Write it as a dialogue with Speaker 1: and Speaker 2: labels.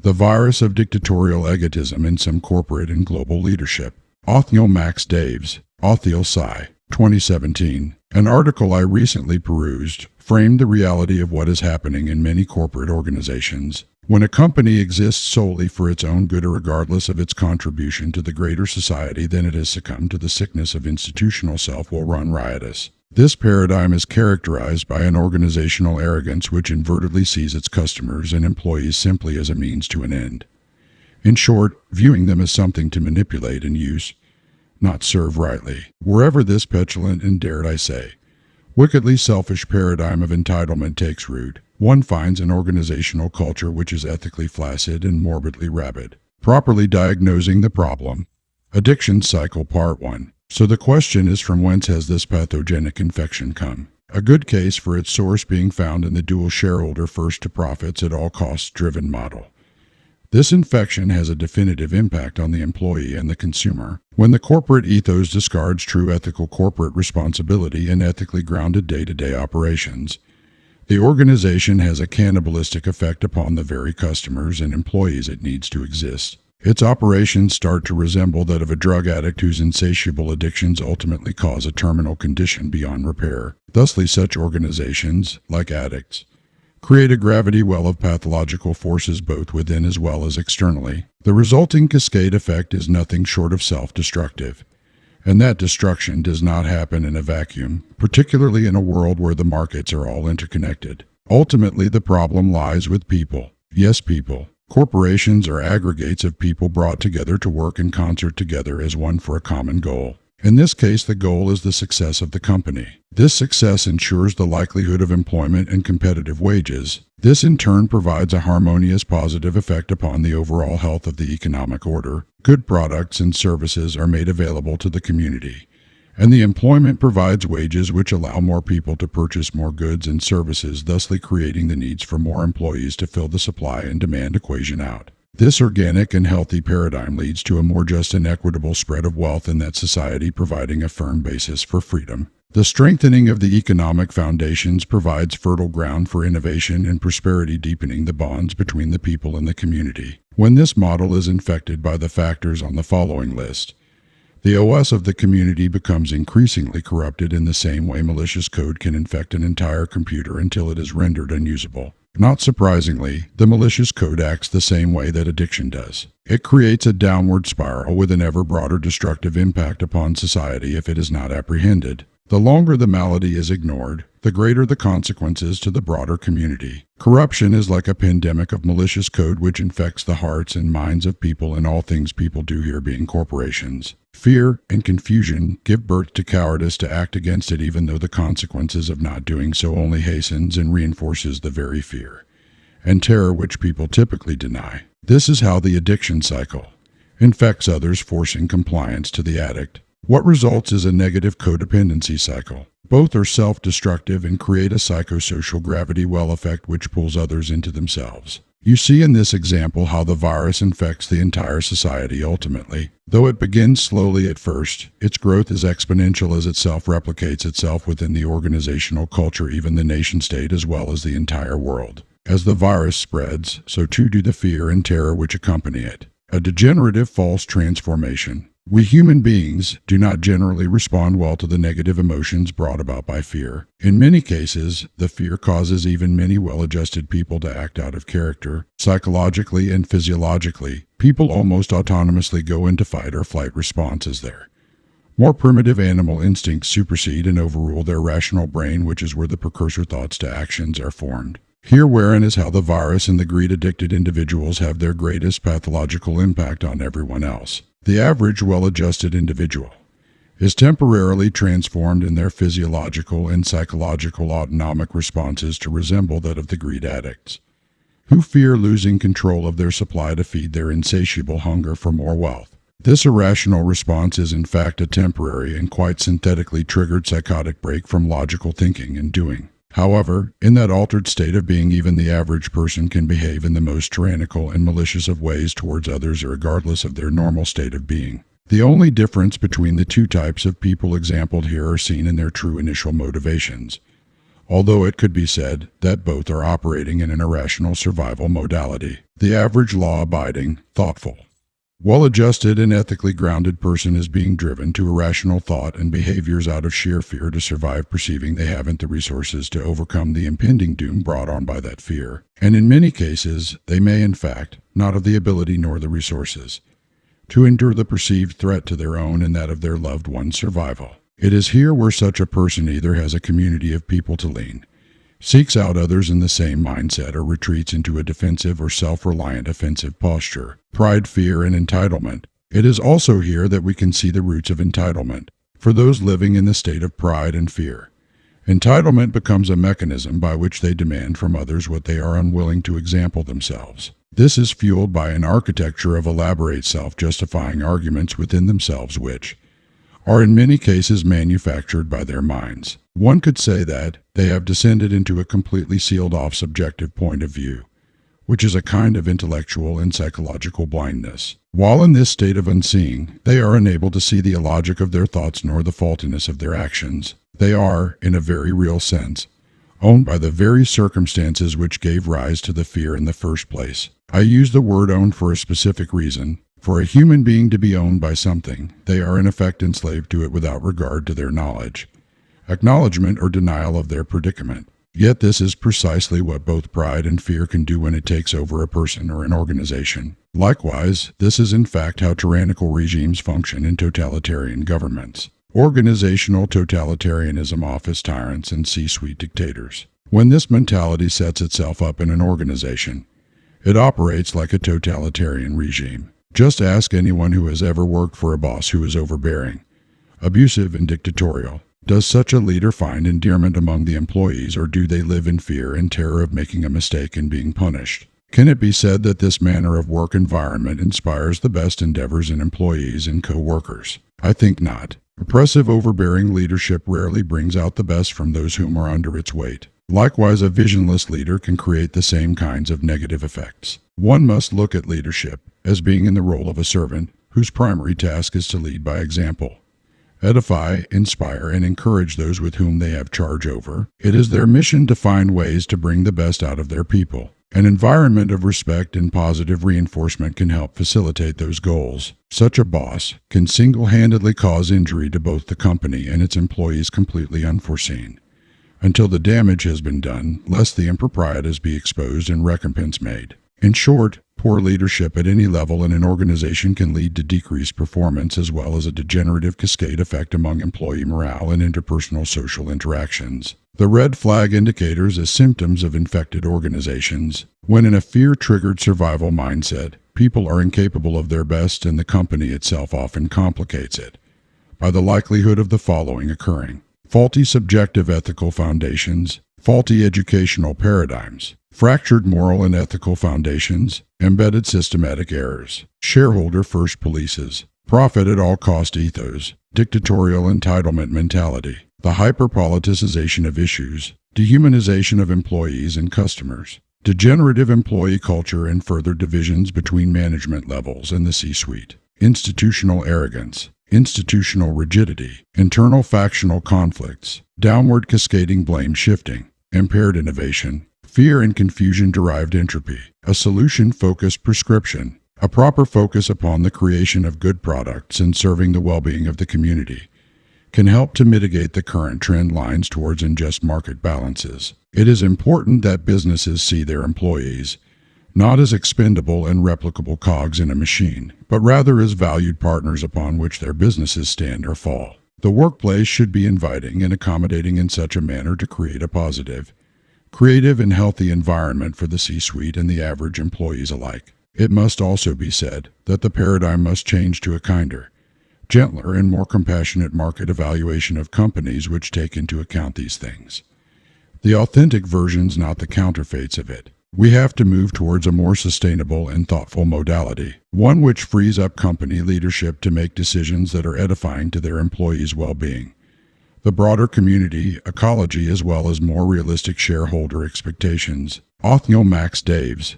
Speaker 1: The Virus of Dictatorial Egotism in Some Corporate and Global Leadership. Othniel Max Daves, Othniel Sci, 2017. An article I recently perused framed the reality of what is happening in many corporate organizations. When a company exists solely for its own good or regardless of its contribution to the greater society, then it has succumbed to the sickness of institutional self will run riotous. This paradigm is characterized by an organizational arrogance which invertedly sees its customers and employees simply as a means to an end. In short, viewing them as something to manipulate and use, not serve rightly. Wherever this petulant and, dared I say, wickedly selfish paradigm of entitlement takes root, one finds an organizational culture which is ethically flaccid and morbidly rabid. Properly diagnosing the problem. Addiction Cycle Part 1. So the question is, from whence has this pathogenic infection come? A good case for its source being found in the dual shareholder first to profits at all costs driven model. This infection has a definitive impact on the employee and the consumer. When the corporate ethos discards true ethical corporate responsibility and ethically grounded day-to-day operations, the organization has a cannibalistic effect upon the very customers and employees it needs to exist. Its operations start to resemble that of a drug addict whose insatiable addictions ultimately cause a terminal condition beyond repair. Thusly, such organizations, like addicts, create a gravity well of pathological forces both within as well as externally. The resulting cascade effect is nothing short of self-destructive. And that destruction does not happen in a vacuum, particularly in a world where the markets are all interconnected. Ultimately, the problem lies with people. Yes, people. Corporations are aggregates of people brought together to work in concert together as one for a common goal. In this case, the goal is the success of the company. This success ensures the likelihood of employment and competitive wages. This in turn provides a harmonious positive effect upon the overall health of the economic order. Good products and services are made available to the community, and the employment provides wages which allow more people to purchase more goods and services, thusly creating the needs for more employees to fill the supply and demand equation out. This organic and healthy paradigm leads to a more just and equitable spread of wealth in that society, providing a firm basis for freedom. The strengthening of the economic foundations provides fertile ground for innovation and prosperity, deepening the bonds between the people and the community. When this model is infected by the factors on the following list, the OS of the community becomes increasingly corrupted in the same way malicious code can infect an entire computer until it is rendered unusable. Not surprisingly, the malicious code acts the same way that addiction does. It creates a downward spiral with an ever broader destructive impact upon society if it is not apprehended. The longer the malady is ignored, the greater the consequences to the broader community. Corruption is like a pandemic of malicious code which infects the hearts and minds of people, and all things people do here being corporations. Fear and confusion give birth to cowardice to act against it, even though the consequences of not doing so only hastens and reinforces the very fear and terror which people typically deny. This is how the addiction cycle infects others, forcing compliance to the addict. What results is a negative codependency cycle. Both are self-destructive and create a psychosocial gravity well effect which pulls others into themselves. You see in this example how the virus infects the entire society ultimately. Though it begins slowly at first, its growth is exponential as it self-replicates itself within the organizational culture, even the nation-state, as well as the entire world. As the virus spreads, so too do the fear and terror which accompany it. A degenerative false transformation. We human beings do not generally respond well to the negative emotions brought about by fear. In many cases, the fear causes even many well-adjusted people to act out of character. Psychologically and physiologically, people almost autonomously go into fight or flight responses there. More primitive animal instincts supersede and overrule their rational brain, which is where the precursor thoughts to actions are formed. Here wherein is how the virus and the greed-addicted individuals have their greatest pathological impact on everyone else. The average well-adjusted individual is temporarily transformed in their physiological and psychological autonomic responses to resemble that of the greed addicts, who fear losing control of their supply to feed their insatiable hunger for more wealth. This irrational response is in fact a temporary and quite synthetically triggered psychotic break from logical thinking and doing. However, in that altered state of being, even the average person can behave in the most tyrannical and malicious of ways towards others regardless of their normal state of being. The only difference between the two types of people exampled here are seen in their true initial motivations. although it could be said that both are operating in an irrational survival modality. The average law-abiding, thoughtful, well-adjusted and ethically grounded person is being driven to irrational thought and behaviors out of sheer fear to survive, perceiving they haven't the resources to overcome the impending doom brought on by that fear. And in many cases, they may in fact not have the ability nor the resources to endure the perceived threat to their own and that of their loved one's survival. It is here where such a person either has a community of people to lean, seeks out others in the same mindset, or retreats into a defensive or self-reliant offensive posture. Pride, fear, and entitlement. It is also here that we can see the roots of entitlement for those living in the state of pride and fear. Entitlement becomes a mechanism by which they demand from others what they are unwilling to example themselves. This is fueled by an architecture of elaborate self-justifying arguments within themselves which are in many cases manufactured by their minds. One could say that they have descended into a completely sealed-off subjective point of view, which is a kind of intellectual and psychological blindness. While in this state of unseeing, they are unable to see the illogic of their thoughts nor the faultiness of their actions. They are, in a very real sense, owned by the very circumstances which gave rise to the fear in the first place. I use the word owned for a specific reason. For a human being to be owned by something, they are in effect enslaved to it without regard to their knowledge, acknowledgement, or denial of their predicament. Yet this is precisely what both pride and fear can do when it takes over a person or an organization. Likewise, this is in fact how tyrannical regimes function in totalitarian governments. Organizational totalitarianism, office tyrants, and C-suite dictators. When this mentality sets itself up in an organization, it operates like a totalitarian regime. Just ask anyone who has ever worked for a boss who is overbearing, abusive, and dictatorial. Does such a leader find endearment among the employees, or do they live in fear and terror of making a mistake and being punished? Can it be said that this manner of work environment inspires the best endeavors in employees and co-workers? I think not. Oppressive, overbearing leadership rarely brings out the best from those whom are under its weight. Likewise, a visionless leader can create the same kinds of negative effects. One must look at leadership as being in the role of a servant whose primary task is to lead by example, edify, inspire, and encourage those with whom they have charge over. It is their mission to find ways to bring the best out of their people. An environment of respect and positive reinforcement can help facilitate those goals. Such a boss can single-handedly cause injury to both the company and its employees completely unforeseen, until the damage has been done, lest the improprieties be exposed and recompense made. In short, poor leadership at any level in an organization can lead to decreased performance as well as a degenerative cascade effect among employee morale and interpersonal social interactions. The red flag indicators as symptoms of infected organizations. When in a fear-triggered survival mindset, people are incapable of their best, and the company itself often complicates it by the likelihood of the following occurring: faulty subjective ethical foundations, faulty educational paradigms, fractured moral and ethical foundations, embedded systematic errors, shareholder-first policies, profit-at-all-cost ethos, dictatorial entitlement mentality, the hyper-politicization of issues, dehumanization of employees and customers, degenerative employee culture, and further divisions between management levels and the C-suite, institutional arrogance, institutional rigidity, internal factional conflicts, downward cascading blame shifting, impaired innovation, fear and confusion-derived entropy, a solution-focused prescription, a proper focus upon the creation of good products and serving the well-being of the community, can help to mitigate the current trend lines towards unjust market balances. It is important that businesses see their employees not as expendable and replicable cogs in a machine, but rather as valued partners upon which their businesses stand or fall. The workplace should be inviting and accommodating in such a manner to create a positive, creative, and healthy environment for the C-suite and the average employees alike. It must also be said that the paradigm must change to a kinder, gentler, and more compassionate market evaluation of companies which take into account these things. The authentic versions, not the counterfeits of it. We have to move towards a more sustainable and thoughtful modality, one which frees up company leadership to make decisions that are edifying to their employees' well-being, the broader community, ecology, as well as more realistic shareholder expectations. Othniel Max Daves,